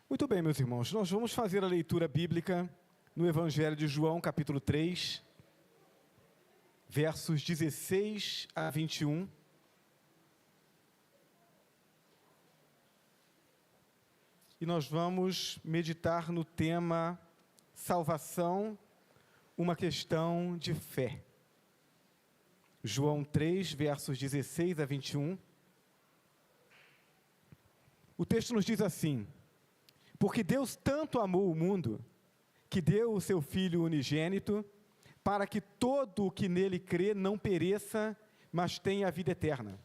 Muito bem, meus irmãos, nós vamos fazer a leitura bíblica no Evangelho de João, capítulo 3, versos 16 a 21. E nós vamos meditar no tema salvação, uma questão de fé. João 3, versos 16 a 21. O texto nos diz assim: porque Deus tanto amou o mundo, que deu o seu Filho unigênito, para que todo o que nele crê não pereça, mas tenha a vida eterna.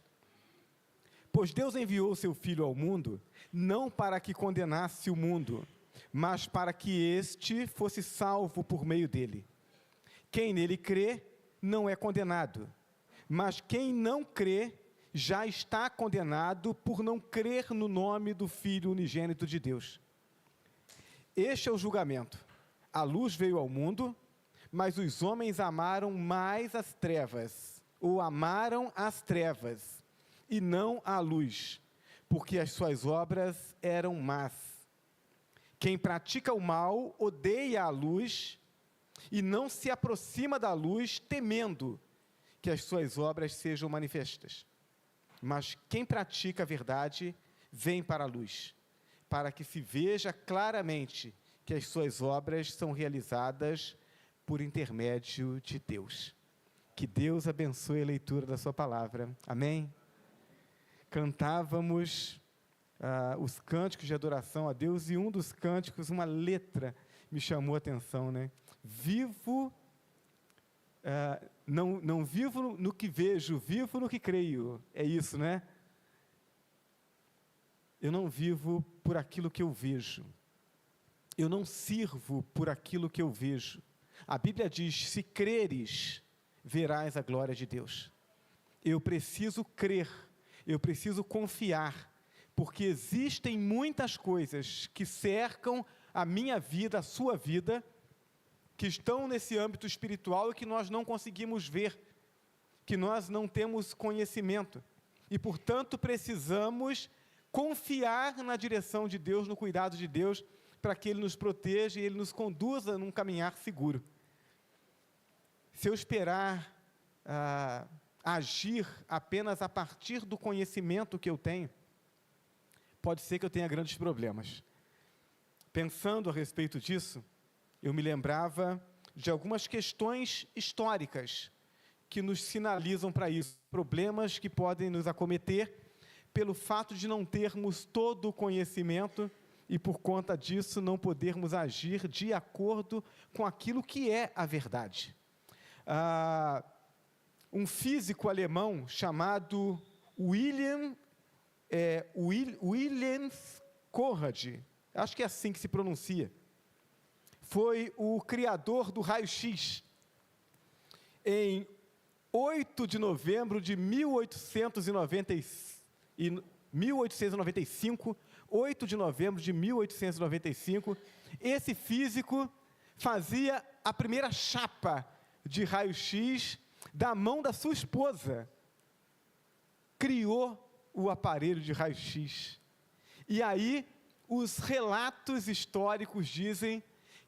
Pois Deus enviou o seu Filho ao mundo, não para que condenasse o mundo, mas para que este fosse salvo por meio dele. Quem nele crê, não é condenado, mas quem não crê, já está condenado por não crer no nome do Filho unigênito de Deus. Este é o julgamento. A luz veio ao mundo, mas os homens amaram mais as trevas, ou amaram as trevas, e não a luz, porque as suas obras eram más. Quem pratica o mal odeia a luz, e não se aproxima da luz, temendo que as suas obras sejam manifestas. Mas quem pratica a verdade, vem para a luz, para que se veja claramente que as suas obras são realizadas por intermédio de Deus. Que Deus abençoe a leitura da sua palavra. Amém? Cantávamos os cânticos de adoração a Deus, e um dos cânticos, uma letra, me chamou a atenção, né? Não vivo no que vejo, vivo no que creio. É isso, né? Eu não vivo por aquilo que eu vejo. Eu não sirvo por aquilo que eu vejo. A Bíblia diz: se creres, verás a glória de Deus. Eu preciso crer, eu preciso confiar, porque existem muitas coisas que cercam a minha vida, a sua vida, que estão nesse âmbito espiritual e que nós não conseguimos ver, que nós não temos conhecimento. E, portanto, precisamos confiar na direção de Deus, no cuidado de Deus, para que Ele nos proteja e Ele nos conduza num caminhar seguro. Se eu esperar agir apenas a partir do conhecimento que eu tenho, pode ser que eu tenha grandes problemas. Pensando a respeito disso, eu me lembrava de algumas questões históricas que nos sinalizam para isso, problemas que podem nos acometer pelo fato de não termos todo o conhecimento e, por conta disso, não podermos agir de acordo com aquilo que é a verdade. Um físico alemão chamado William Conrad, acho que é assim que se pronuncia, foi o criador do raio-x. Em 8 de novembro de 1895, 8 de novembro de 1895, esse físico fazia a primeira chapa de raio-x da mão da sua esposa. Criou o aparelho de raio-x. E aí, os relatos históricos dizem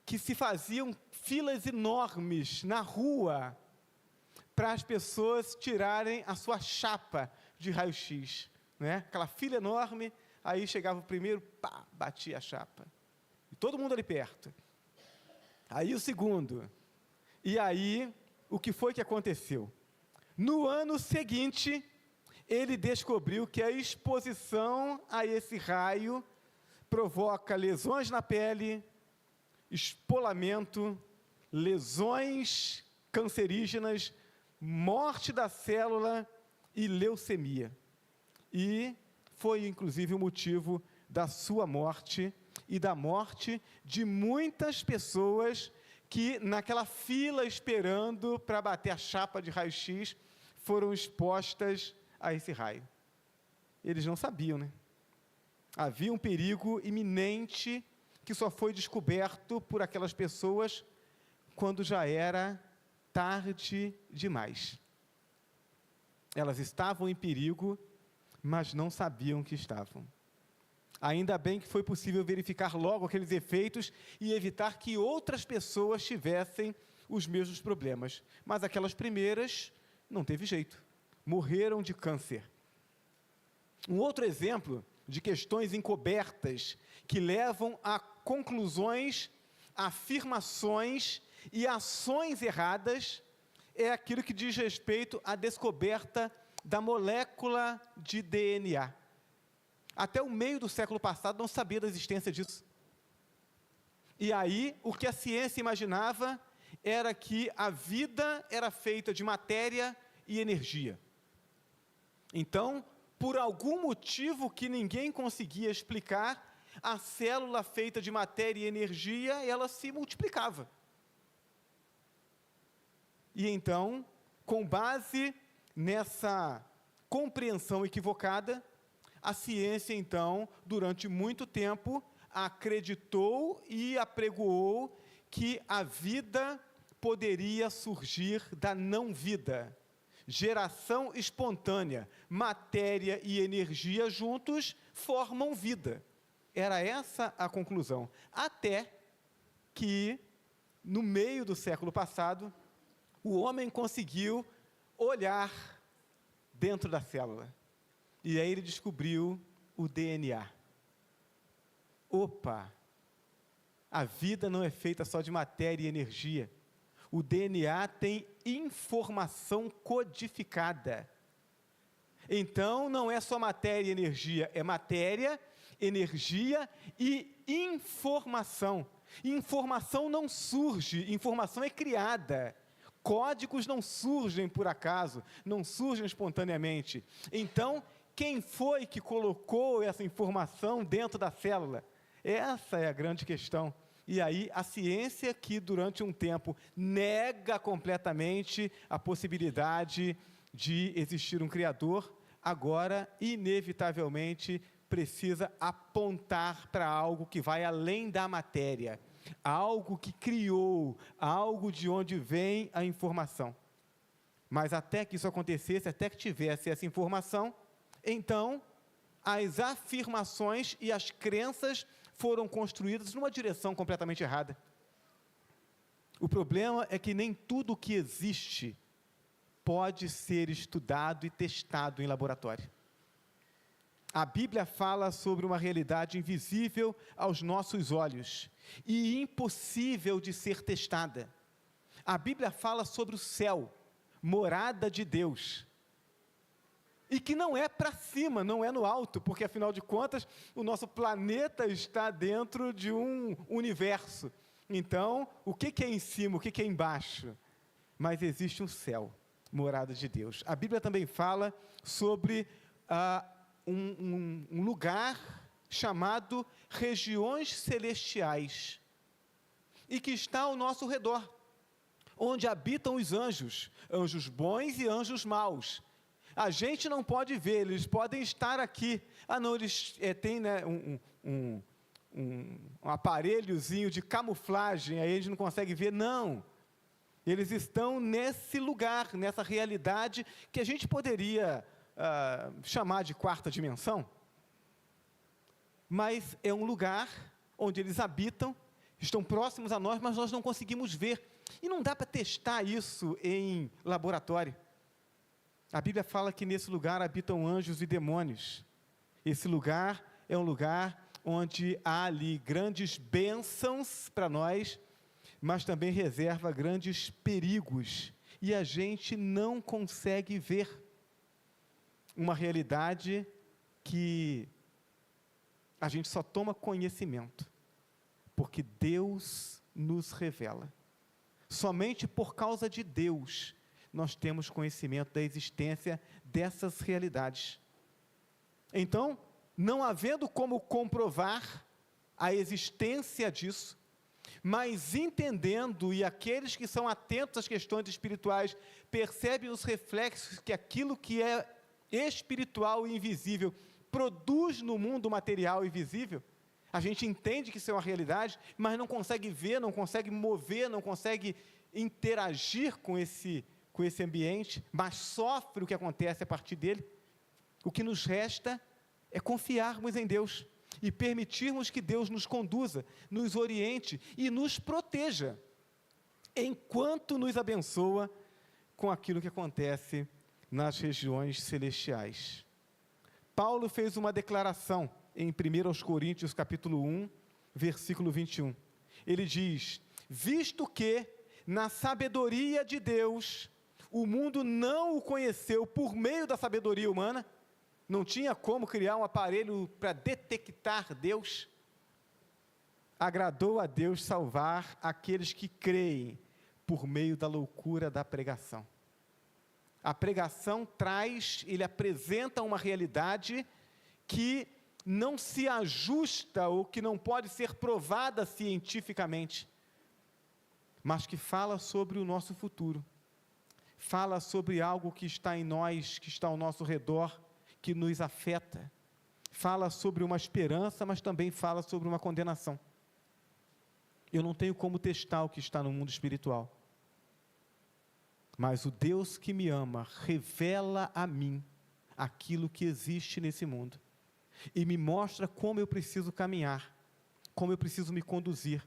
que se faziam filas enormes na rua para as pessoas tirarem a sua chapa de raio-x, né? Aquela fila enorme, aí chegava o primeiro, pá, batia a chapa. E todo mundo ali perto. Aí o segundo. E aí, o que foi que aconteceu? No ano seguinte, ele descobriu que a exposição a esse raio provoca lesões na pele, espolamento, lesões cancerígenas, morte da célula e leucemia. E foi, inclusive, o motivo da sua morte e da morte de muitas pessoas que, naquela fila esperando para bater a chapa de raio-x, foram expostas a esse raio. Eles não sabiam, né? Havia um perigo iminente que só foi descoberto por aquelas pessoas quando já era tarde demais. Elas estavam em perigo, mas não sabiam que estavam. Ainda bem que foi possível verificar logo aqueles efeitos e evitar que outras pessoas tivessem os mesmos problemas. Mas aquelas primeiras, não teve jeito, morreram de câncer. Um outro exemplo de questões encobertas que levam a conclusões, afirmações e ações erradas é aquilo que diz respeito à descoberta da molécula de DNA. Até o meio do século passado não sabia da existência disso. E aí, o que a ciência imaginava era que a vida era feita de matéria e energia. Então, por algum motivo que ninguém conseguia explicar, a célula feita de matéria e energia, ela se multiplicava. E então, com base nessa compreensão equivocada, a ciência, então, durante muito tempo, acreditou e apregoou que a vida poderia surgir da não-vida. Geração espontânea, matéria e energia juntos formam vida. Era essa a conclusão. Até que, no meio do século passado, o homem conseguiu olhar dentro da célula. E aí ele descobriu o DNA. Opa! A vida não é feita só de matéria e energia. O DNA tem informação codificada. Então, não é só matéria e energia, é matéria, energia e informação. Informação não surge, informação é criada. Códigos não surgem por acaso, não surgem espontaneamente. Então, quem foi que colocou essa informação dentro da célula? Essa é a grande questão. E aí, a ciência, que durante um tempo nega completamente a possibilidade de existir um Criador, agora, inevitavelmente, precisa apontar para algo que vai além da matéria, algo que criou, algo de onde vem a informação. Mas até que isso acontecesse, até que tivesse essa informação, então, as afirmações e as crenças foram construídas numa direção completamente errada. O problema é que nem tudo o que existe pode ser estudado e testado em laboratório. A Bíblia fala sobre uma realidade invisível aos nossos olhos e impossível de ser testada. A Bíblia fala sobre o céu, morada de Deus, e que não é para cima, não é no alto, porque afinal de contas, o nosso planeta está dentro de um universo. Então, o que é em cima, o que é embaixo? Mas existe um céu, morada de Deus. A Bíblia também fala sobre um lugar chamado regiões celestiais, e que está ao nosso redor, onde habitam os anjos, anjos bons e anjos maus. A gente não pode ver, eles podem estar aqui. Não, eles têm, né, um aparelhozinho de camuflagem, aí a gente não consegue ver. Não, eles estão nesse lugar, nessa realidade, que a gente poderia chamar de quarta dimensão, mas é um lugar onde eles habitam, estão próximos a nós, mas nós não conseguimos ver, e não dá para testar isso em laboratório. A Bíblia fala que nesse lugar habitam anjos e demônios. Esse lugar é um lugar onde há ali grandes bênçãos para nós, mas também reserva grandes perigos, e a gente não consegue ver uma realidade que a gente só toma conhecimento, porque Deus nos revela. Somente por causa de Deus nós temos conhecimento da existência dessas realidades. Então, não havendo como comprovar a existência disso, mas entendendo, e aqueles que são atentos às questões espirituais, percebem os reflexos que aquilo que é espiritual e invisível produz no mundo material e visível, a gente entende que isso é uma realidade, mas não consegue ver, não consegue mover, não consegue interagir com esse ambiente, mas sofre o que acontece a partir dele. O que nos resta é confiarmos em Deus, e permitirmos que Deus nos conduza, nos oriente e nos proteja, enquanto nos abençoa com aquilo que acontece nas regiões celestiais. Paulo fez uma declaração em 1 Coríntios capítulo 1, versículo 21. Ele diz: visto que, na sabedoria de Deus, o mundo não o conheceu por meio da sabedoria humana, não tinha como criar um aparelho para detectar Deus, agradou a Deus salvar aqueles que creem por meio da loucura da pregação. A pregação traz, ele apresenta uma realidade que não se ajusta ou que não pode ser provada cientificamente, mas que fala sobre o nosso futuro, fala sobre algo que está em nós, que está ao nosso redor, que nos afeta, fala sobre uma esperança, mas também fala sobre uma condenação. Eu não tenho como testar o que está no mundo espiritual, mas o Deus que me ama revela a mim aquilo que existe nesse mundo e me mostra como eu preciso caminhar, como eu preciso me conduzir,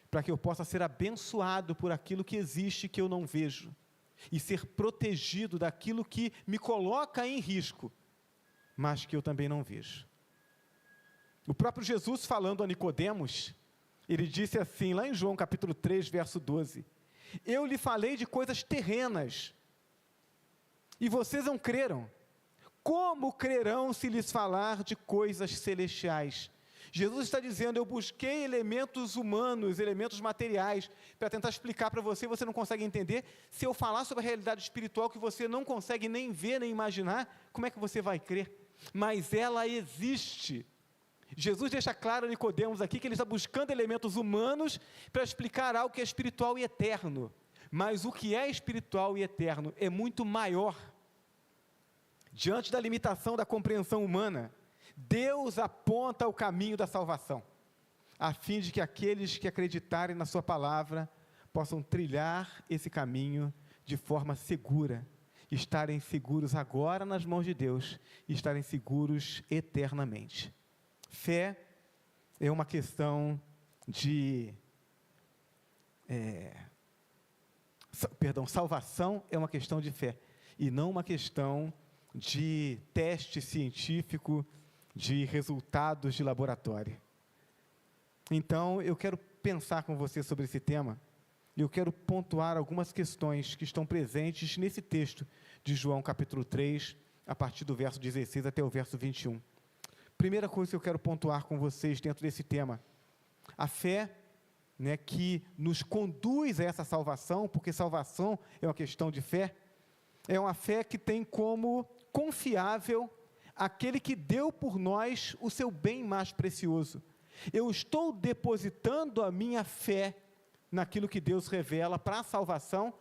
para que eu possa ser abençoado por aquilo que existe que eu não vejo e ser protegido daquilo que me coloca em risco, mas que eu também não vejo. O próprio Jesus, falando a Nicodemos, ele disse assim, lá em João capítulo 3, verso 12, eu lhe falei de coisas terrenas, e vocês não creram. Como crerão se lhes falar de coisas celestiais? Jesus está dizendo, eu busquei elementos humanos, elementos materiais, para tentar explicar para você, você não consegue entender. Se eu falar sobre a realidade espiritual que você não consegue nem ver, nem imaginar, como é que você vai crer? Mas ela existe. Jesus deixa claro a Nicodemos aqui que ele está buscando elementos humanos para explicar algo que é espiritual e eterno. Mas o que é espiritual e eterno é muito maior. Diante da limitação da compreensão humana, Deus aponta o caminho da salvação, a fim de que aqueles que acreditarem na sua palavra possam trilhar esse caminho de forma segura, estarem seguros agora nas mãos de Deus e estarem seguros eternamente. Fé é uma questão de, salvação é uma questão de fé, e não uma questão de teste científico, de resultados de laboratório. Então, eu quero pensar com você sobre esse tema, e eu quero pontuar algumas questões que estão presentes nesse texto de João capítulo 3, a partir do verso 16 até o verso 21. Primeira coisa que eu quero pontuar com vocês dentro desse tema, a fé, que nos conduz a essa salvação, porque salvação é uma questão de fé, é uma fé que tem como confiável aquele que deu por nós o seu bem mais precioso. Eu estou depositando a minha fé naquilo que Deus revela para a salvação,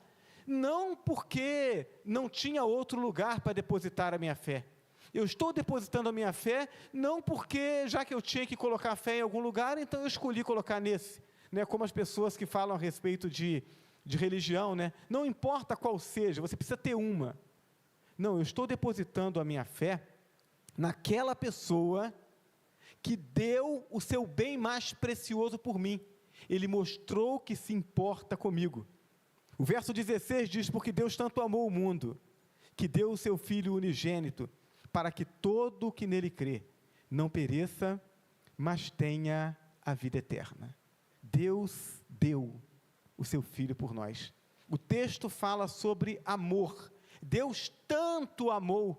não porque não tinha outro lugar para depositar a minha fé. Eu estou depositando a minha fé, não porque, já que eu tinha que colocar a fé em algum lugar, então eu escolhi colocar nesse, como as pessoas que falam a respeito de religião, não importa qual seja, você precisa ter uma. Não, eu estou depositando a minha fé naquela pessoa que deu o seu bem mais precioso por mim. Ele mostrou que se importa comigo. O verso 16 diz, porque Deus tanto amou o mundo, que deu o seu Filho unigênito, para que todo o que nele crê não pereça, mas tenha a vida eterna. Deus deu o seu Filho por nós. O texto fala sobre amor. Deus tanto amou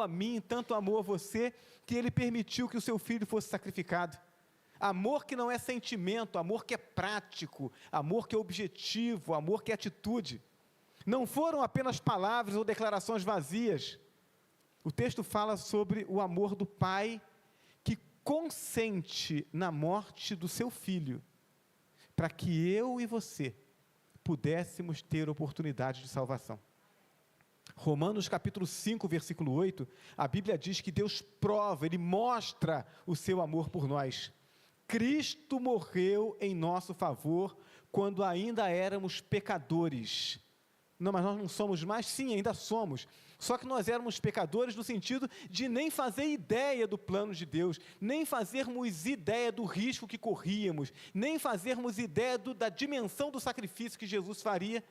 a mim, tanto amou a você, que Ele permitiu que o seu Filho fosse sacrificado. Amor que não é sentimento, amor que é prático, amor que é objetivo, amor que é atitude. Não foram apenas palavras ou declarações vazias. O texto fala sobre o amor do Pai que consente na morte do seu Filho, para que eu e você pudéssemos ter oportunidade de salvação. Romanos capítulo 5, versículo 8, a Bíblia diz que Deus prova, Ele mostra o seu amor por nós. Cristo morreu em nosso favor, quando ainda éramos pecadores. Não, mas nós não somos mais? Sim, ainda somos. Só que nós éramos pecadores no sentido de nem fazer ideia do plano de Deus, nem fazermos ideia do risco que corríamos, nem fazermos ideia da dimensão do sacrifício que Jesus faria.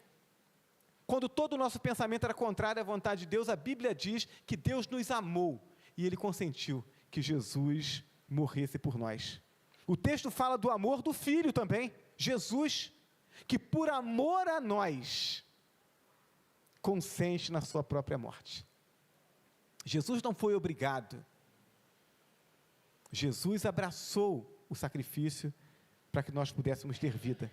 Quando todo o nosso pensamento era contrário à vontade de Deus, a Bíblia diz que Deus nos amou e Ele consentiu que Jesus morresse por nós. O texto fala do amor do Filho também, Jesus, que por amor a nós, consente na sua própria morte. Jesus não foi obrigado. Jesus abraçou o sacrifício para que nós pudéssemos ter vida.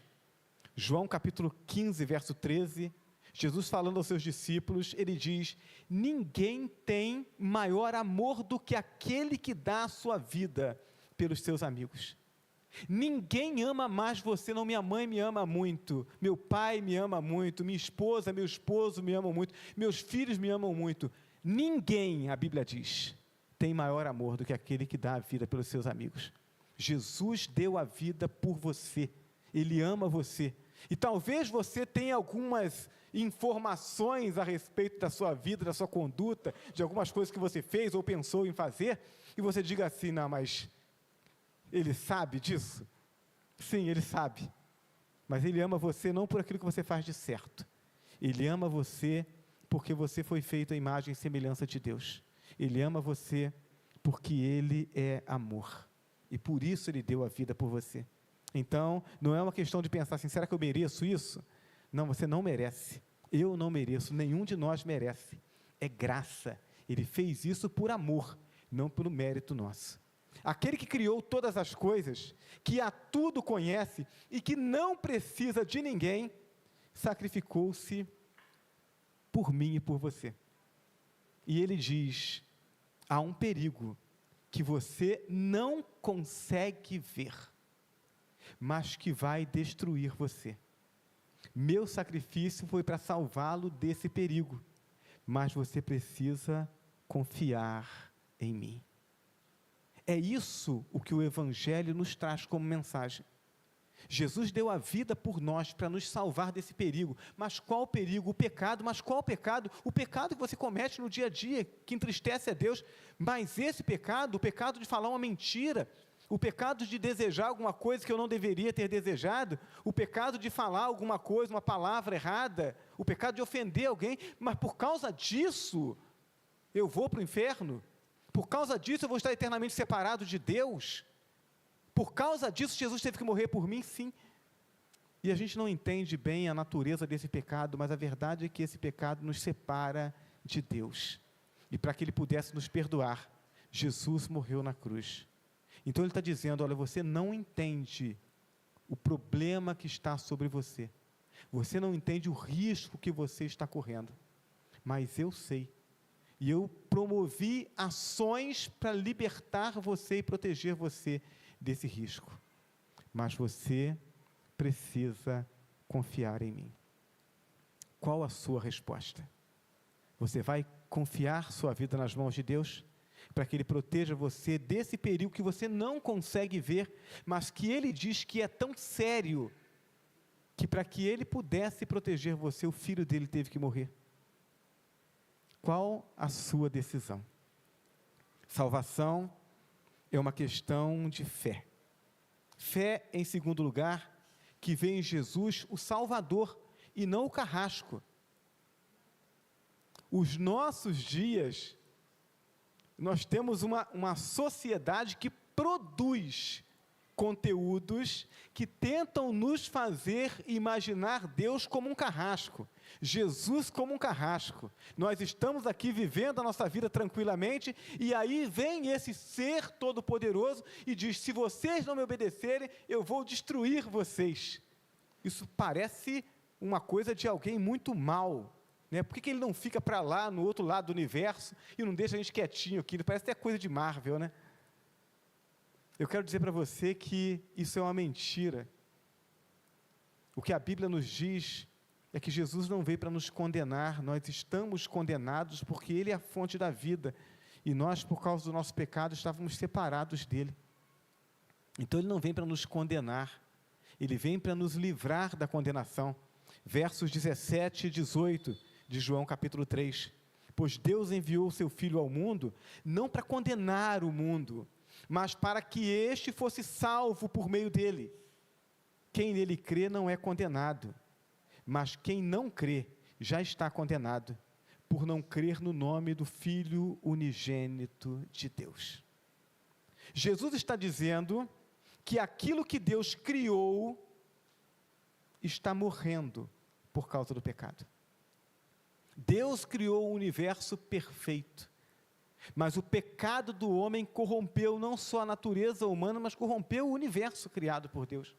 João capítulo 15, verso 13, Jesus falando aos seus discípulos, ele diz: ninguém tem maior amor do que aquele que dá a sua vida pelos seus amigos. Ninguém ama mais você, não. Minha mãe me ama muito, meu pai me ama muito, minha esposa, meu esposo me amam muito, meus filhos me amam muito. Ninguém, a Bíblia diz, tem maior amor do que aquele que dá a vida pelos seus amigos. Jesus deu a vida por você, Ele ama você, e talvez você tenha algumas informações a respeito da sua vida, da sua conduta, de algumas coisas que você fez ou pensou em fazer, e você diga assim: não, mas Ele sabe disso? Sim, Ele sabe, mas Ele ama você não por aquilo que você faz de certo, Ele ama você porque você foi feito à imagem e semelhança de Deus, Ele ama você porque Ele é amor, e por isso Ele deu a vida por você. Então, não é uma questão de pensar assim: será que eu mereço isso? Não, você não merece, eu não mereço, nenhum de nós merece, é graça, Ele fez isso por amor, não pelo mérito nosso. Aquele que criou todas as coisas, que a tudo conhece e que não precisa de ninguém, sacrificou-se por mim e por você. E Ele diz: há um perigo que você não consegue ver, mas que vai destruir você. Meu sacrifício foi para salvá-lo desse perigo, mas você precisa confiar em mim. É isso o que o Evangelho nos traz como mensagem. Jesus deu a vida por nós para nos salvar desse perigo. Mas qual perigo? O pecado. Mas qual pecado? O pecado que você comete no dia a dia, que entristece a Deus. Mas esse pecado, o pecado de falar uma mentira, o pecado de desejar alguma coisa que eu não deveria ter desejado, o pecado de falar alguma coisa, uma palavra errada, o pecado de ofender alguém, mas por causa disso, eu vou para o inferno? Por causa disso eu vou estar eternamente separado de Deus? Por causa disso Jesus teve que morrer por mim? Sim. E a gente não entende bem a natureza desse pecado, mas a verdade é que esse pecado nos separa de Deus. E para que Ele pudesse nos perdoar, Jesus morreu na cruz. Então Ele está dizendo: olha, você não entende o problema que está sobre você. Você não entende o risco que você está correndo. Mas eu sei. E eu promovi ações para libertar você e proteger você desse risco. Mas você precisa confiar em mim. Qual a sua resposta? Você vai confiar sua vida nas mãos de Deus, para que Ele proteja você desse perigo que você não consegue ver, mas que Ele diz que é tão sério, que para que Ele pudesse proteger você, o Filho dele teve que morrer? Qual a sua decisão? Salvação é uma questão de fé. Fé, em segundo lugar, que vê em Jesus o Salvador e não o carrasco. Os nossos dias, nós temos uma sociedade que produz conteúdos que tentam nos fazer imaginar Deus como um carrasco, Jesus como um carrasco. Nós estamos aqui vivendo a nossa vida tranquilamente, e aí vem esse ser todo-poderoso e diz: se vocês não me obedecerem, eu vou destruir vocês. Isso parece uma coisa de alguém muito mal, né? Por que Ele não fica para lá, no outro lado do universo, e não deixa a gente quietinho aqui? Parece até coisa de Marvel, né? Eu quero dizer para você que isso é uma mentira. O que a Bíblia nos diz é que Jesus não veio para nos condenar. Nós estamos condenados porque Ele é a fonte da vida, e nós, por causa do nosso pecado, estávamos separados dEle. Então Ele não vem para nos condenar, Ele vem para nos livrar da condenação. Versos 17 e 18 de João capítulo 3. Pois Deus enviou o seu Filho ao mundo, não para condenar o mundo, mas para que este fosse salvo por meio dele. Quem nele crê não é condenado, mas quem não crê já está condenado, por não crer no nome do Filho unigênito de Deus. Jesus está dizendo que aquilo que Deus criou está morrendo por causa do pecado. Deus criou o universo perfeito, mas o pecado do homem corrompeu não só a natureza humana, mas corrompeu o universo criado por Deus.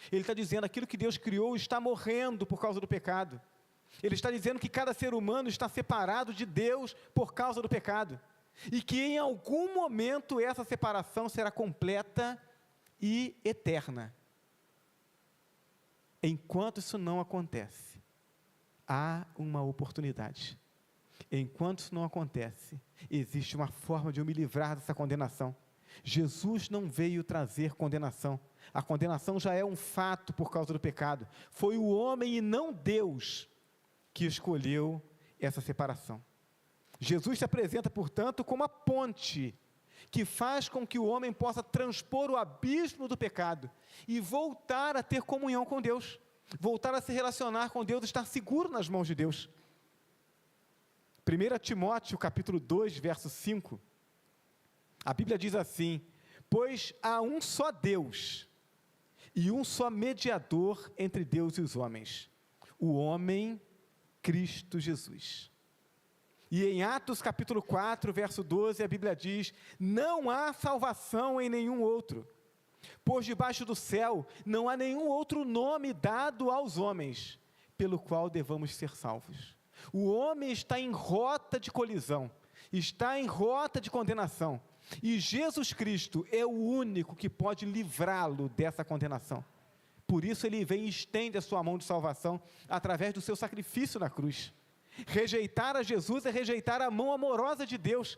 Ele está dizendo que aquilo que Deus criou está morrendo por causa do pecado. Ele está dizendo que cada ser humano está separado de Deus por causa do pecado, e que em algum momento essa separação será completa e eterna. Enquanto isso não acontece, há uma oportunidade. Enquanto isso não acontece, existe uma forma de eu me livrar dessa condenação. Jesus não veio trazer condenação. A condenação já é um fato por causa do pecado. Foi o homem e não Deus que escolheu essa separação. Jesus se apresenta, portanto, como a ponte que faz com que o homem possa transpor o abismo do pecado e voltar a ter comunhão com Deus, voltar a se relacionar com Deus, estar seguro nas mãos de Deus. 1 Timóteo, capítulo 2, verso 5, a Bíblia diz assim: pois há um só Deus, e um só mediador entre Deus e os homens, o homem Cristo Jesus. E em Atos capítulo 4, verso 12, a Bíblia diz: não há salvação em nenhum outro, pois debaixo do céu não há nenhum outro nome dado aos homens, pelo qual devamos ser salvos. O homem está em rota de colisão, está em rota de condenação, e Jesus Cristo é o único que pode livrá-lo dessa condenação. Por isso ele vem e estende a sua mão de salvação, através do seu sacrifício na cruz. Rejeitar a Jesus é rejeitar a mão amorosa de Deus,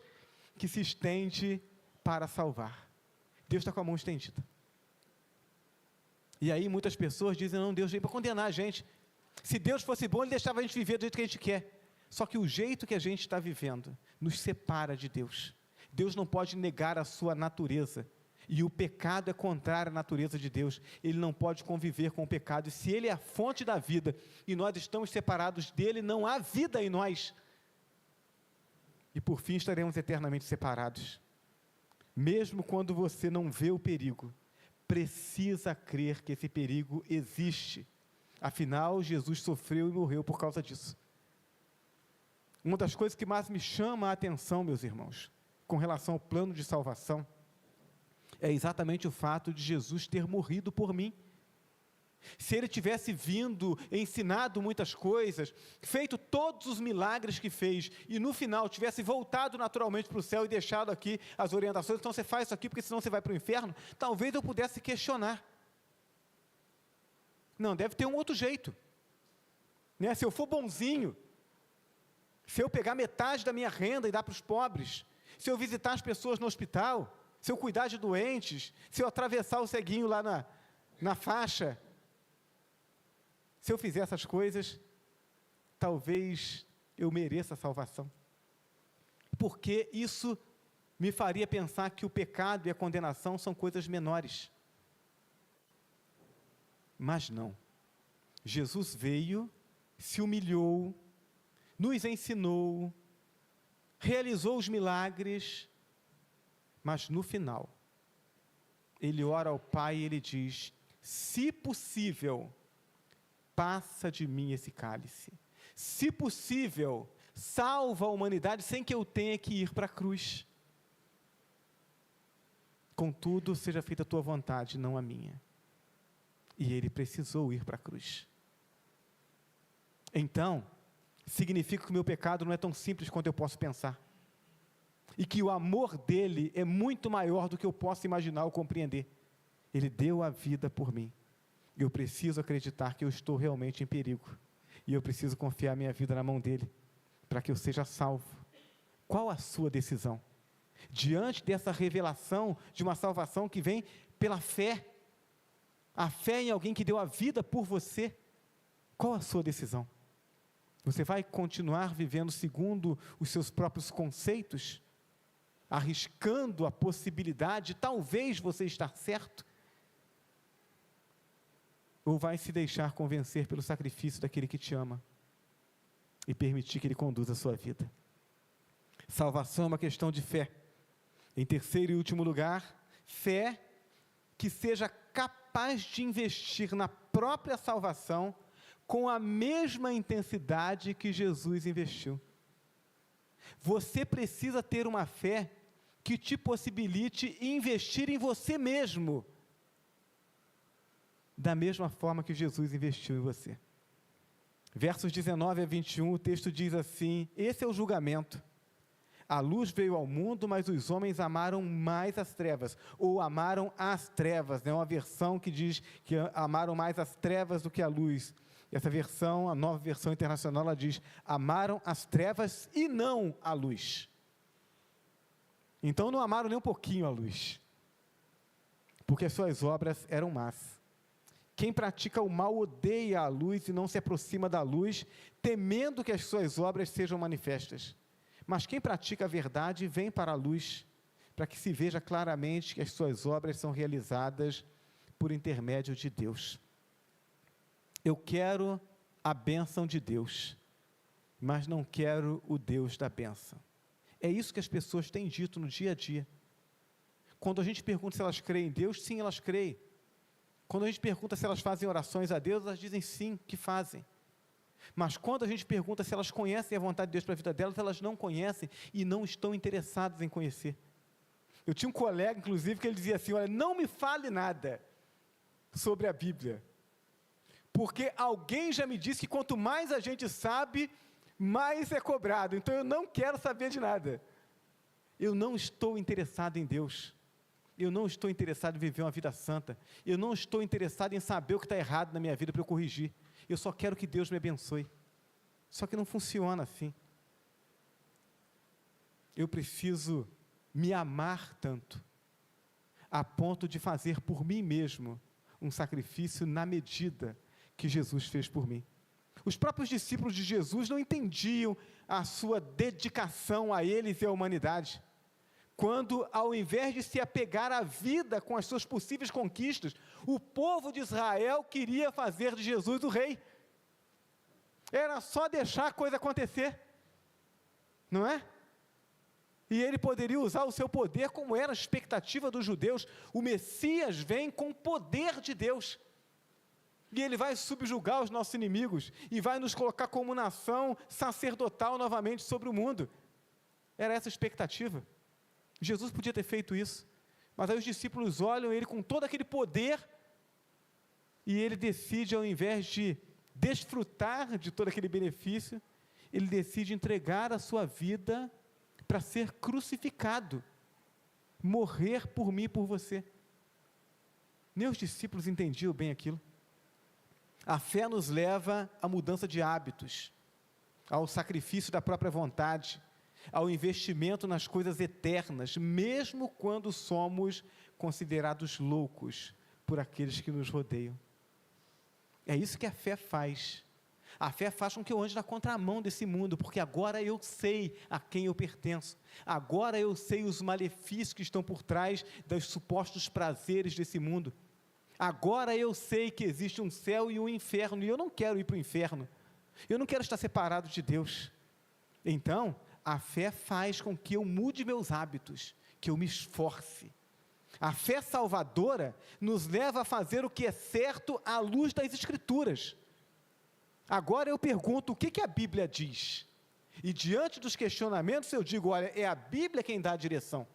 que se estende para salvar. Deus está com a mão estendida. E aí muitas pessoas dizem: não, Deus veio para condenar a gente. Se Deus fosse bom, Ele deixava a gente viver do jeito que a gente quer. Só que o jeito que a gente está vivendo nos separa de Deus. Deus não pode negar a sua natureza, e o pecado é contrário à natureza de Deus. Ele não pode conviver com o pecado, e se Ele é a fonte da vida, e nós estamos separados dEle, não há vida em nós, e por fim estaremos eternamente separados. Mesmo quando você não vê o perigo, precisa crer que esse perigo existe. Afinal, Jesus sofreu e morreu por causa disso. Uma das coisas que mais me chama a atenção, meus irmãos, com relação ao plano de salvação, é exatamente o fato de Jesus ter morrido por mim. Se Ele tivesse vindo, ensinado muitas coisas, feito todos os milagres que fez, e no final tivesse voltado naturalmente para o céu e deixado aqui as orientações: então você faz isso aqui porque senão você vai para o inferno, talvez eu pudesse questionar. Não, deve ter um outro jeito, né? Se eu for bonzinho, se eu pegar metade da minha renda e dar para os pobres, se eu visitar as pessoas no hospital, se eu cuidar de doentes, se eu atravessar o ceguinho lá na faixa, se eu fizer essas coisas, talvez eu mereça a salvação, porque isso me faria pensar que o pecado e a condenação são coisas menores. Mas não. Jesus veio, se humilhou, nos ensinou, realizou os milagres, mas no final, Ele ora ao Pai e Ele diz: se possível, passa de mim esse cálice. Se possível, salva a humanidade sem que eu tenha que ir para a cruz. Contudo, seja feita a tua vontade, não a minha. E Ele precisou ir para a cruz. Então, significa que o meu pecado não é tão simples quanto eu posso pensar, e que o amor dEle é muito maior do que eu posso imaginar ou compreender. Ele deu a vida por mim. Eu preciso acreditar que eu estou realmente em perigo, e eu preciso confiar minha vida na mão dEle, para que eu seja salvo. Qual a sua decisão? Diante dessa revelação de uma salvação que vem pela fé, a fé em alguém que deu a vida por você, qual a sua decisão? Você vai continuar vivendo segundo os seus próprios conceitos, arriscando a possibilidade de talvez você estar certo? Ou vai se deixar convencer pelo sacrifício daquele que te ama e permitir que ele conduza a sua vida? Salvação é uma questão de fé. Em terceiro e último lugar, fé que seja capaz de investir na própria salvação com a mesma intensidade que Jesus investiu. Você precisa ter uma fé que te possibilite investir em você mesmo, da mesma forma que Jesus investiu em você. Versos 19 a 21, o texto diz assim: esse é o julgamento. A luz veio ao mundo, mas os homens amaram mais as trevas, ou amaram as trevas, né? Uma versão que diz que amaram mais as trevas do que a luz. Essa versão, a Nova Versão Internacional, ela diz: amaram as trevas e não a luz. Então não amaram nem um pouquinho a luz, porque as suas obras eram más. Quem pratica o mal odeia a luz e não se aproxima da luz, temendo que as suas obras sejam manifestas. Mas quem pratica a verdade vem para a luz, para que se veja claramente que as suas obras são realizadas por intermédio de Deus. Eu quero a bênção de Deus, mas não quero o Deus da bênção. É isso que as pessoas têm dito no dia a dia. Quando a gente pergunta se elas creem em Deus, sim, elas creem. Quando a gente pergunta se elas fazem orações a Deus, elas dizem sim, que fazem. Mas quando a gente pergunta se elas conhecem a vontade de Deus para a vida delas, elas não conhecem e não estão interessadas em conhecer. Eu tinha um colega, inclusive, que ele dizia assim: olha, não me fale nada sobre a Bíblia, porque alguém já me disse que quanto mais a gente sabe, mais é cobrado, então eu não quero saber de nada. Eu não estou interessado em Deus, eu não estou interessado em viver uma vida santa, eu não estou interessado em saber o que está errado na minha vida para eu corrigir, eu só quero que Deus me abençoe. Só que não funciona assim. Eu preciso me amar tanto, a ponto de fazer por mim mesmo um sacrifício na medida que Jesus fez por mim. Os próprios discípulos de Jesus não entendiam a sua dedicação a eles e à humanidade, quando, ao invés de se apegar à vida com as suas possíveis conquistas, o povo de Israel queria fazer de Jesus o rei. Era só deixar a coisa acontecer, não é? E ele poderia usar o seu poder, como era a expectativa dos judeus. O Messias vem com o poder de Deus, e ele vai subjugar os nossos inimigos, e vai nos colocar como nação sacerdotal novamente sobre o mundo. Era essa a expectativa. Jesus podia ter feito isso, mas aí os discípulos olham ele com todo aquele poder, e ele decide, ao invés de desfrutar de todo aquele benefício, ele decide entregar a sua vida para ser crucificado, morrer por mim e por você. Nem os discípulos entendiam bem aquilo. A fé nos leva à mudança de hábitos, ao sacrifício da própria vontade, ao investimento nas coisas eternas, mesmo quando somos considerados loucos por aqueles que nos rodeiam. É isso que a fé faz. A fé faz com que eu ande na contramão desse mundo, porque agora eu sei a quem eu pertenço, agora eu sei os malefícios que estão por trás dos supostos prazeres desse mundo, agora eu sei que existe um céu e um inferno, e eu não quero ir para o inferno, eu não quero estar separado de Deus. Então, a fé faz com que eu mude meus hábitos, que eu me esforce. A fé salvadora nos leva a fazer o que é certo à luz das Escrituras. Agora eu pergunto, o que a Bíblia diz? E diante dos questionamentos eu digo, olha, é a Bíblia quem dá a direção.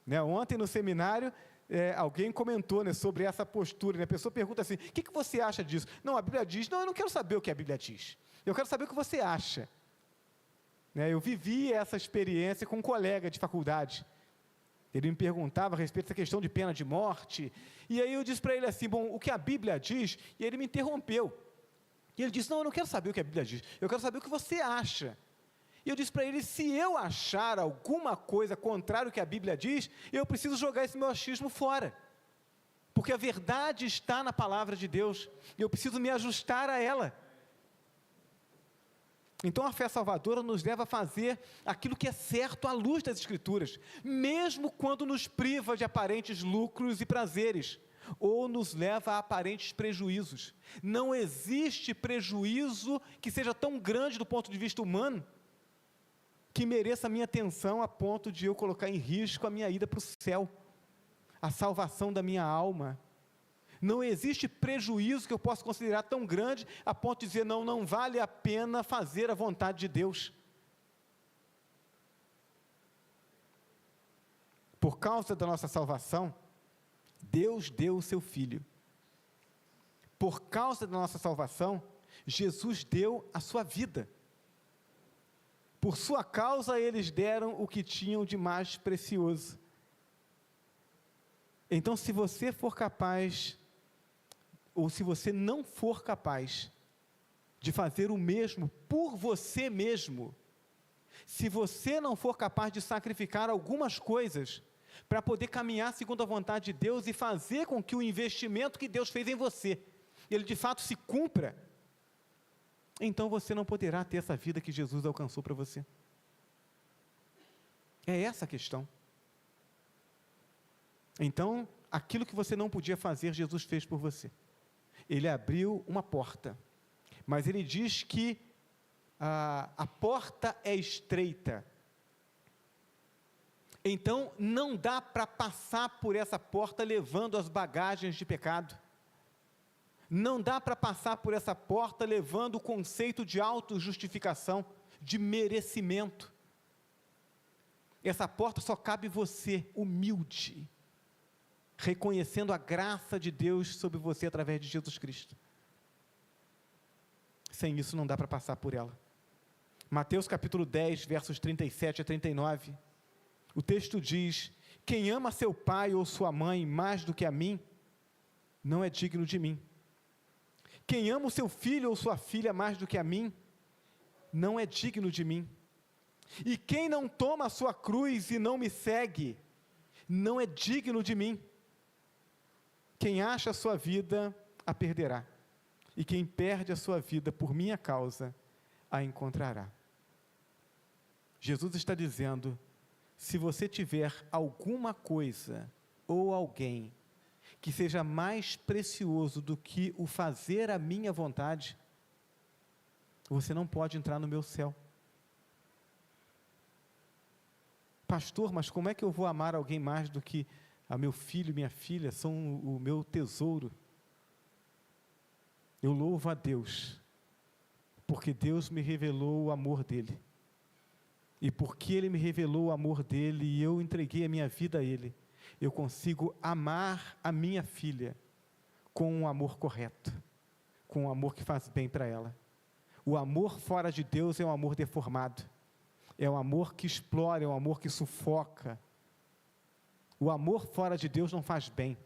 Né? Ontem no seminário, alguém comentou, né, sobre essa postura, né? A pessoa pergunta assim, o que você acha disso? Não, a Bíblia diz, não, eu não quero saber o que a Bíblia diz, eu quero saber o que você acha. Eu vivi essa experiência com um colega de faculdade. Ele me perguntava a respeito dessa questão de pena de morte, e aí eu disse para ele assim, bom, o que a Bíblia diz? E ele me interrompeu, e ele disse, não, eu não quero saber o que a Bíblia diz, eu quero saber o que você acha. E eu disse para ele, se eu achar alguma coisa contrária ao que a Bíblia diz, eu preciso jogar esse meu achismo fora, porque a verdade está na palavra de Deus, e eu preciso me ajustar a ela. Então a fé salvadora nos leva a fazer aquilo que é certo à luz das Escrituras, mesmo quando nos priva de aparentes lucros e prazeres, ou nos leva a aparentes prejuízos. Não existe prejuízo que seja tão grande do ponto de vista humano, que mereça a minha atenção a ponto de eu colocar em risco a minha ida para o céu, a salvação da minha alma. Não existe prejuízo que eu possa considerar tão grande a ponto de dizer, não vale a pena fazer a vontade de Deus. Por causa da nossa salvação, Deus deu o seu Filho. Por causa da nossa salvação, Jesus deu a sua vida. Por sua causa, eles deram o que tinham de mais precioso. Então, se você for capaz, ou se você não for capaz de fazer o mesmo por você mesmo, se você não for capaz de sacrificar algumas coisas para poder caminhar segundo a vontade de Deus e fazer com que o investimento que Deus fez em você, ele de fato se cumpra, então você não poderá ter essa vida que Jesus alcançou para você. É essa a questão. Então, aquilo que você não podia fazer, Jesus fez por você. Ele abriu uma porta, mas ele diz que a porta é estreita. Então, não dá para passar por essa porta levando as bagagens de pecado. Não dá para passar por essa porta levando o conceito de autojustificação, de merecimento. Essa porta só cabe você, humilde, reconhecendo a graça de Deus sobre você através de Jesus Cristo. Sem isso não dá para passar por ela. Mateus capítulo 10, versos 37 a 39, o texto diz, quem ama seu pai ou sua mãe mais do que a mim, não é digno de mim. Quem ama o seu filho ou sua filha mais do que a mim, não é digno de mim. E quem não toma a sua cruz e não me segue, não é digno de mim. Quem acha a sua vida, a perderá. E quem perde a sua vida por minha causa, a encontrará. Jesus está dizendo, se você tiver alguma coisa ou alguém que seja mais precioso do que o fazer a minha vontade, você não pode entrar no meu céu. Pastor, mas como é que eu vou amar alguém mais do que a meu filho e minha filha, são o meu tesouro? Eu louvo a Deus, porque Deus me revelou o amor dEle, e porque Ele me revelou o amor dEle, e eu entreguei a minha vida a Ele, eu consigo amar a minha filha, com um amor correto, com um amor que faz bem para ela. O amor fora de Deus é um amor deformado, é um amor que explora, é um amor que sufoca. O amor fora de Deus não faz bem.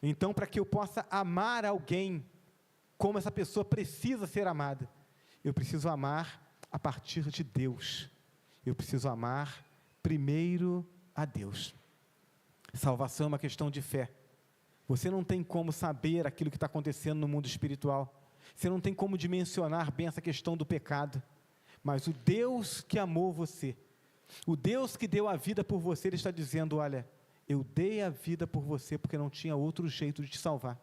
Então, para que eu possa amar alguém, como essa pessoa precisa ser amada, eu preciso amar a partir de Deus, eu preciso amar primeiro a Deus. Salvação é uma questão de fé. Você não tem como saber aquilo que está acontecendo no mundo espiritual, você não tem como dimensionar bem essa questão do pecado, mas o Deus que amou você, o Deus que deu a vida por você, Ele está dizendo, olha, eu dei a vida por você porque não tinha outro jeito de te salvar,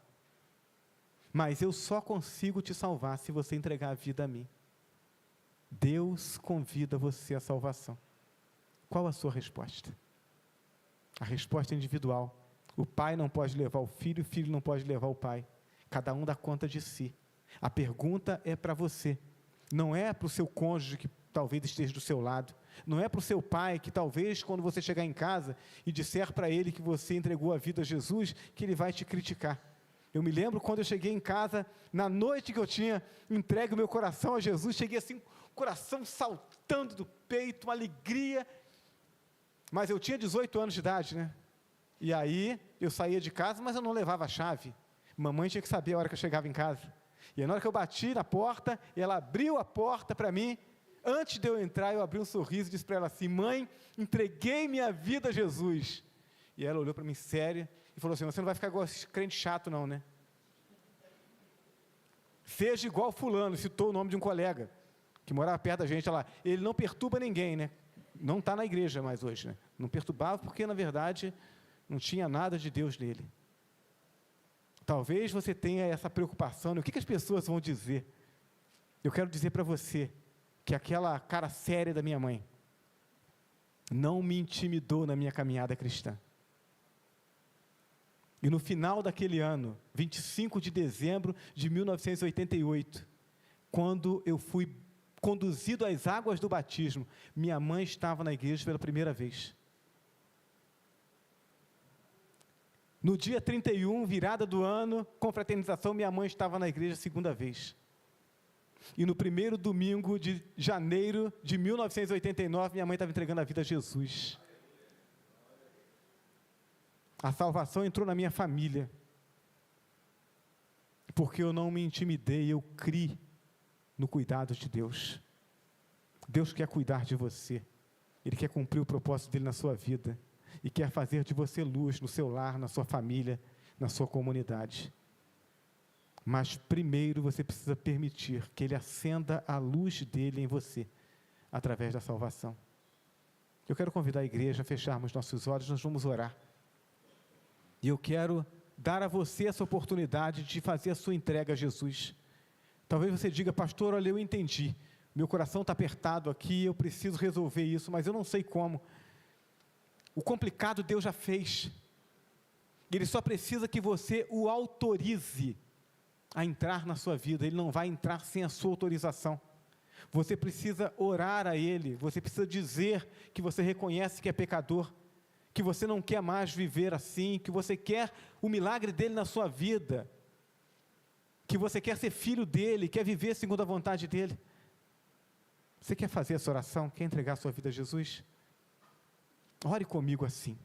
mas eu só consigo te salvar se você entregar a vida a mim. Deus convida você à salvação. Qual a sua resposta? A resposta é individual. O pai não pode levar o filho não pode levar o pai, cada um dá conta de si. A pergunta é para você, não é para o seu cônjuge que talvez esteja do seu lado, não é para o seu pai que talvez quando você chegar em casa e disser para ele que você entregou a vida a Jesus, que ele vai te criticar. Eu me lembro quando eu cheguei em casa, na noite que eu tinha entregue o meu coração a Jesus, cheguei assim, coração saltando do peito, uma alegria, mas eu tinha 18 anos de idade, né? E aí, eu saía de casa, mas eu não levava a chave. Mamãe tinha que saber a hora que eu chegava em casa. E na hora que eu bati na porta, ela abriu a porta para mim. Antes de eu entrar, eu abri um sorriso e disse para ela assim, mãe, entreguei minha vida a Jesus. E ela olhou para mim séria e falou assim, você não vai ficar igual esse crente chato não, né? Seja igual fulano, citou o nome de um colega. que morava perto da gente, olha lá, ele não perturba ninguém, né? Não está na igreja mais hoje, né? Não perturbava porque, na verdade, não tinha nada de Deus nele. Talvez você tenha essa preocupação, né? O que as pessoas vão dizer? Eu quero dizer para você que aquela cara séria da minha mãe não me intimidou na minha caminhada cristã. E no final daquele ano, 25 de dezembro de 1988, quando eu fui conduzido às águas do batismo, minha mãe estava na igreja pela primeira vez. No dia 31, virada do ano, confraternização, minha mãe estava na igreja a segunda vez. E no primeiro domingo de janeiro de 1989, minha mãe estava entregando a vida a Jesus. A salvação entrou na minha família, porque eu não me intimidei, eu criei no cuidado de Deus. Deus quer cuidar de você, Ele quer cumprir o propósito dEle na sua vida, e quer fazer de você luz no seu lar, na sua família, na sua comunidade. Mas primeiro você precisa permitir que Ele acenda a luz dEle em você, através da salvação. Eu quero convidar a igreja a fecharmos nossos olhos, nós vamos orar. E eu quero dar a você essa oportunidade de fazer a sua entrega a Jesus. Talvez você diga, pastor, olha, eu entendi, meu coração está apertado aqui, eu preciso resolver isso, mas eu não sei como. O complicado Deus já fez. Ele só precisa que você o autorize a entrar na sua vida. Ele não vai entrar sem a sua autorização. Você precisa orar a Ele, você precisa dizer que você reconhece que é pecador, que você não quer mais viver assim, que você quer o milagre dEle na sua vida, que você quer ser filho dEle, quer viver segundo a vontade dEle. Você quer fazer essa oração? Quer entregar a sua vida a Jesus? Ore comigo assim.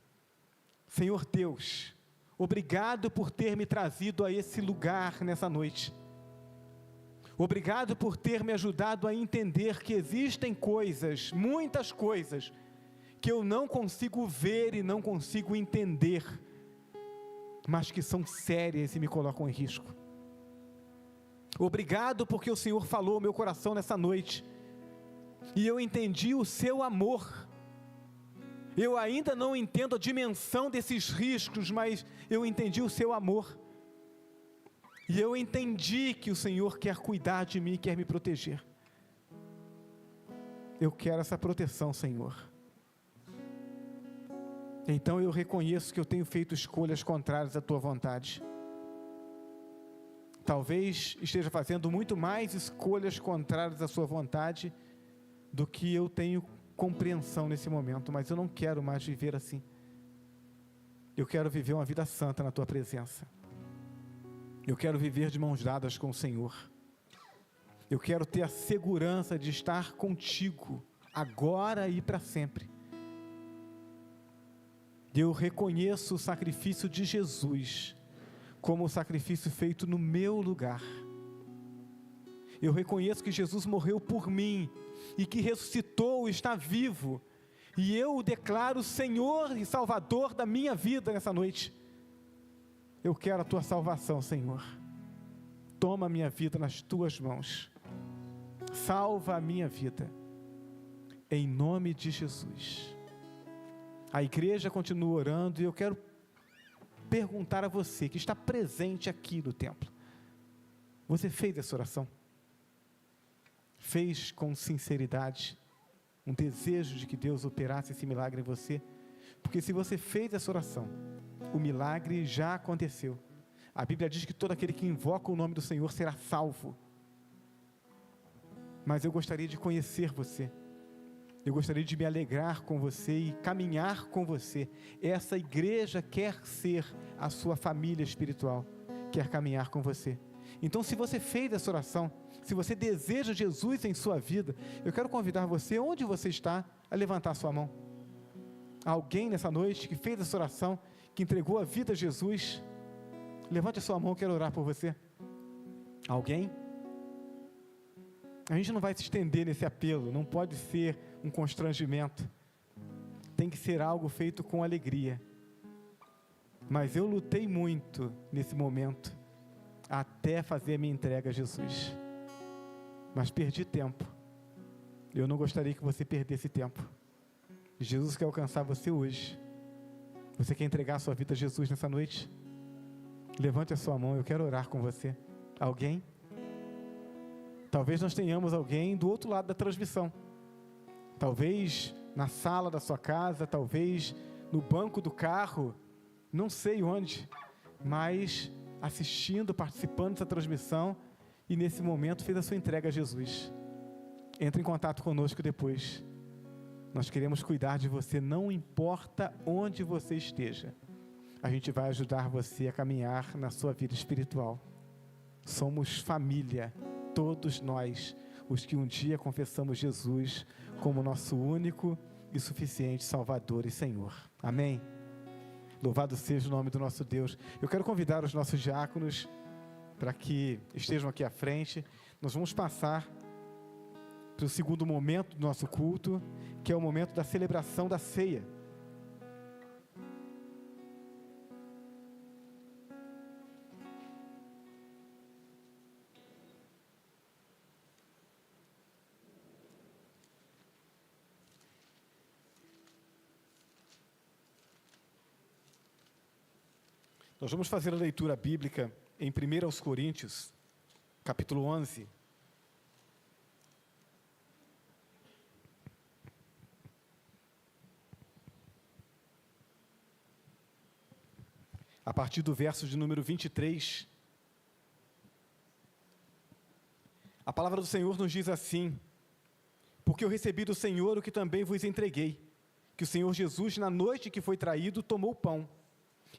Senhor Deus, obrigado por ter me trazido a esse lugar nessa noite. Obrigado por ter me ajudado a entender que existem coisas, muitas coisas, que eu não consigo ver e não consigo entender, mas que são sérias e me colocam em risco. Obrigado porque o Senhor falou ao meu coração nessa noite, e eu entendi o seu amor. Eu ainda não entendo a dimensão desses riscos, mas eu entendi o seu amor, e eu entendi que o Senhor quer cuidar de mim, quer me proteger. Eu quero essa proteção, Senhor. Então eu reconheço que eu tenho feito escolhas contrárias à tua vontade. Talvez esteja fazendo muito mais escolhas contrárias à sua vontade do que eu tenho compreensão nesse momento, mas eu não quero mais viver assim. Eu quero viver uma vida santa na tua presença. Eu quero viver de mãos dadas com o Senhor. Eu quero ter a segurança de estar contigo, agora e para sempre. Eu reconheço o sacrifício de Jesus como o sacrifício feito no meu lugar. Eu reconheço que Jesus morreu por mim e que ressuscitou, está vivo, e eu o declaro Senhor e Salvador da minha vida nessa noite. Eu quero a tua salvação, Senhor. Toma a minha vida nas tuas mãos, salva a minha vida, em nome de Jesus. A igreja continua orando, e eu quero perguntar a você que está presente aqui no templo: você fez essa oração? Fez com sinceridade, um desejo de que Deus operasse esse milagre em você? Porque se você fez essa oração, o milagre já aconteceu. A Bíblia diz que todo aquele que invoca o nome do Senhor será salvo. Mas eu gostaria de conhecer você. Eu gostaria de me alegrar com você e caminhar com você. Essa igreja quer ser a sua família espiritual, quer caminhar com você. Então, se você fez essa oração, se você deseja Jesus em sua vida, eu quero convidar você, onde você está, a levantar a sua mão. Alguém nessa noite que fez essa oração, que entregou a vida a Jesus, levante a sua mão, eu quero orar por você. Alguém? A gente não vai se estender nesse apelo, não pode ser um constrangimento, tem que ser algo feito com alegria. Mas eu lutei muito nesse momento, até fazer a minha entrega a Jesus, mas perdi tempo, Eu não gostaria que você perdesse tempo. Jesus quer alcançar você hoje. Você quer entregar a sua vida a Jesus nessa noite? Levante a sua mão, eu quero orar com você. Alguém? Talvez nós tenhamos alguém do outro lado da transmissão. Talvez na sala da sua casa, talvez no banco do carro, não sei onde, mas assistindo, participando dessa transmissão e nesse momento fez a sua entrega a Jesus. Entre em contato conosco depois. Nós queremos cuidar de você, não importa onde você esteja. A gente vai ajudar você a caminhar na sua vida espiritual. Somos família, todos nós, os que um dia confessamos Jesus como nosso único e suficiente Salvador e Senhor. Amém? Louvado seja o nome do nosso Deus. Eu quero convidar os nossos diáconos para que estejam aqui à frente. Nós vamos passar para o segundo momento do nosso culto, que é o momento da celebração da ceia. Nós vamos fazer a leitura bíblica em 1 Coríntios, capítulo 11. A partir do verso de número 23. A palavra do Senhor nos diz assim: porque eu recebi do Senhor o que também vos entreguei, que o Senhor Jesus, na noite que foi traído, tomou o pão,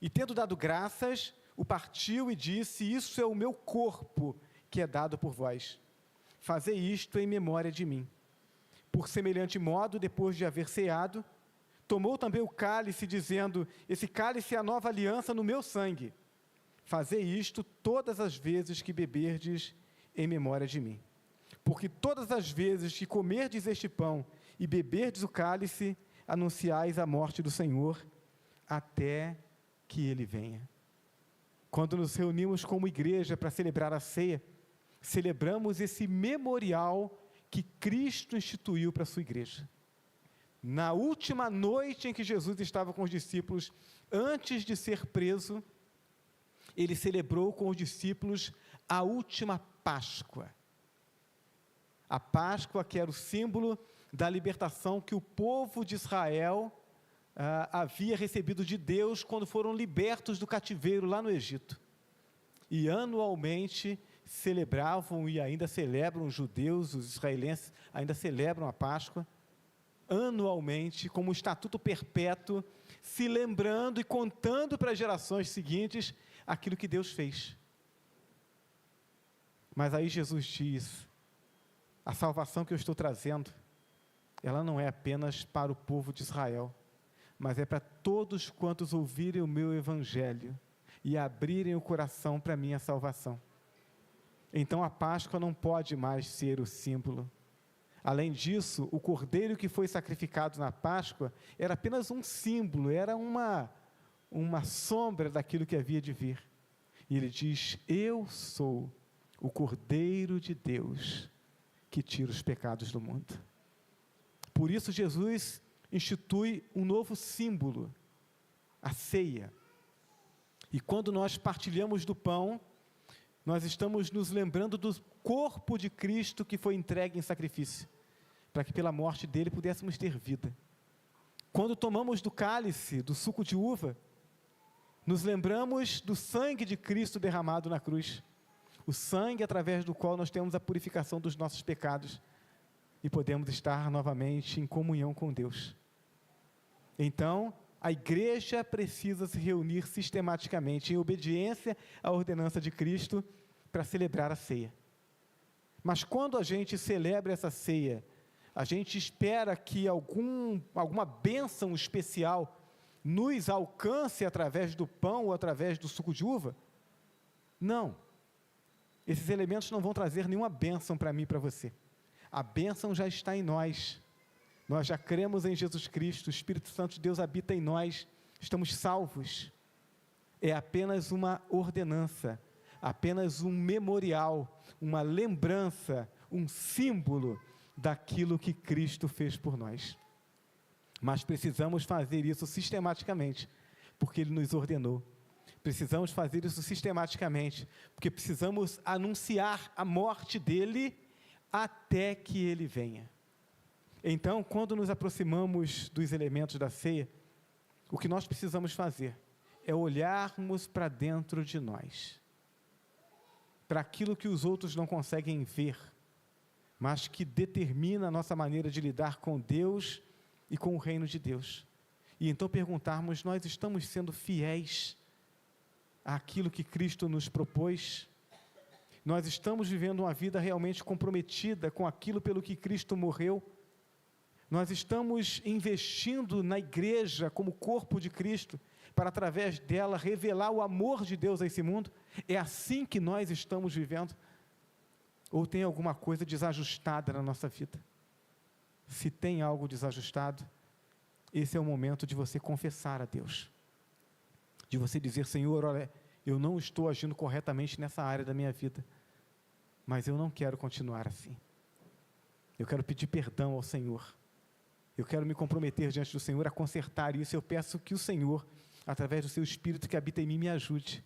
e tendo dado graças, o partiu e disse: isso é o meu corpo, que é dado por vós. Fazei isto em memória de mim. Por semelhante modo, depois de haver ceado, tomou também o cálice, dizendo: esse cálice é a nova aliança no meu sangue. Fazei isto todas as vezes que beberdes em memória de mim. Porque todas as vezes que comerdes este pão e beberdes o cálice, anunciais a morte do Senhor, até que Ele venha. Quando nos reunimos como igreja para celebrar a ceia, celebramos esse memorial que Cristo instituiu para a sua igreja. Na última noite em que Jesus estava com os discípulos, antes de ser preso, Ele celebrou com os discípulos a última Páscoa. A Páscoa que era o símbolo da libertação que o povo de Israel havia recebido de Deus quando foram libertos do cativeiro lá no Egito. E anualmente celebravam e ainda celebram os judeus, os israelenses ainda celebram a Páscoa, anualmente, como um estatuto perpétuo, se lembrando e contando para as gerações seguintes aquilo que Deus fez. Mas aí Jesus diz: a salvação que eu estou trazendo, ela não é apenas para o povo de Israel, mas é para todos quantos ouvirem o meu evangelho e abrirem o coração para a minha salvação. Então a Páscoa não pode mais ser o símbolo. Além disso, o cordeiro que foi sacrificado na Páscoa era apenas um símbolo, era uma sombra daquilo que havia de vir. E ele diz: eu sou o Cordeiro de Deus que tira os pecados do mundo. Por isso Jesus institui um novo símbolo, a ceia. E quando nós partilhamos do pão, nós estamos nos lembrando do corpo de Cristo que foi entregue em sacrifício, para que pela morte dele pudéssemos ter vida. Quando tomamos do cálice, do suco de uva, nos lembramos do sangue de Cristo derramado na cruz, o sangue através do qual nós temos a purificação dos nossos pecados e podemos estar novamente em comunhão com Deus. Então, a igreja precisa se reunir sistematicamente em obediência à ordenança de Cristo para celebrar a ceia. Mas quando a gente celebra essa ceia, a gente espera que alguma bênção especial nos alcance através do pão ou através do suco de uva? Não. Esses elementos não vão trazer nenhuma bênção para mim e para você. A bênção já está em nós. Nós já cremos em Jesus Cristo, o Espírito Santo de Deus habita em nós, estamos salvos. É apenas uma ordenança, apenas um memorial, uma lembrança, um símbolo daquilo que Cristo fez por nós. Mas precisamos fazer isso sistematicamente, porque Ele nos ordenou. Precisamos fazer isso sistematicamente, porque precisamos anunciar a morte dEle até que Ele venha. Então, quando nos aproximamos dos elementos da ceia, o que nós precisamos fazer é olharmos para dentro de nós, para aquilo que os outros não conseguem ver, mas que determina a nossa maneira de lidar com Deus e com o reino de Deus. E então perguntarmos: nós estamos sendo fiéis àquilo que Cristo nos propôs? Nós estamos vivendo uma vida realmente comprometida com aquilo pelo que Cristo morreu? Nós estamos investindo na igreja como corpo de Cristo, para através dela revelar o amor de Deus a esse mundo? É assim que nós estamos vivendo? Ou tem alguma coisa desajustada na nossa vida? Se tem algo desajustado, esse é o momento de você confessar a Deus, de você dizer: Senhor, olha, eu não estou agindo corretamente nessa área da minha vida, mas eu não quero continuar assim. Eu quero pedir perdão ao Senhor. Eu quero me comprometer diante do Senhor a consertar isso. Eu peço que o Senhor, através do seu Espírito que habita em mim, me ajude.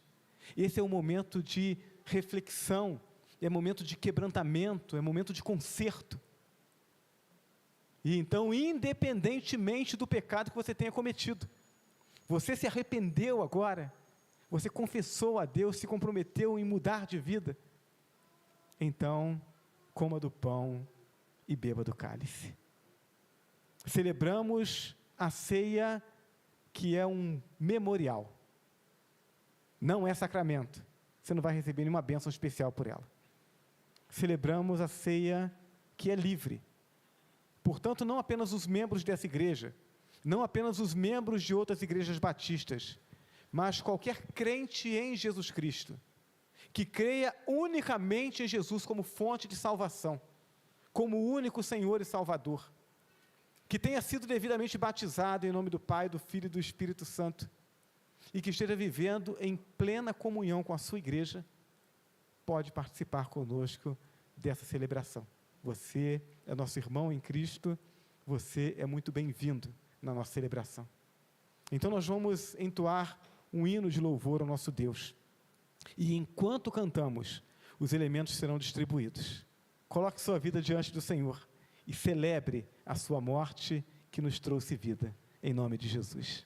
Esse é um momento de reflexão, é momento de quebrantamento, é momento de conserto. E então, independentemente do pecado que você tenha cometido, você se arrependeu agora, você confessou a Deus, se comprometeu em mudar de vida, então, coma do pão e beba do cálice. Celebramos a ceia, que é um memorial, não é sacramento, você não vai receber nenhuma bênção especial por ela. Celebramos a ceia que é livre, portanto não apenas os membros dessa igreja, não apenas os membros de outras igrejas batistas, mas qualquer crente em Jesus Cristo, que creia unicamente em Jesus como fonte de salvação, como o único Senhor e Salvador, que tenha sido devidamente batizado em nome do Pai, do Filho e do Espírito Santo, e que esteja vivendo em plena comunhão com a sua igreja, pode participar conosco dessa celebração. Você é nosso irmão em Cristo, você é muito bem-vindo na nossa celebração. Então nós vamos entoar um hino de louvor ao nosso Deus, e enquanto cantamos, os elementos serão distribuídos. Coloque sua vida diante do Senhor, e celebre a sua morte que nos trouxe vida, em nome de Jesus.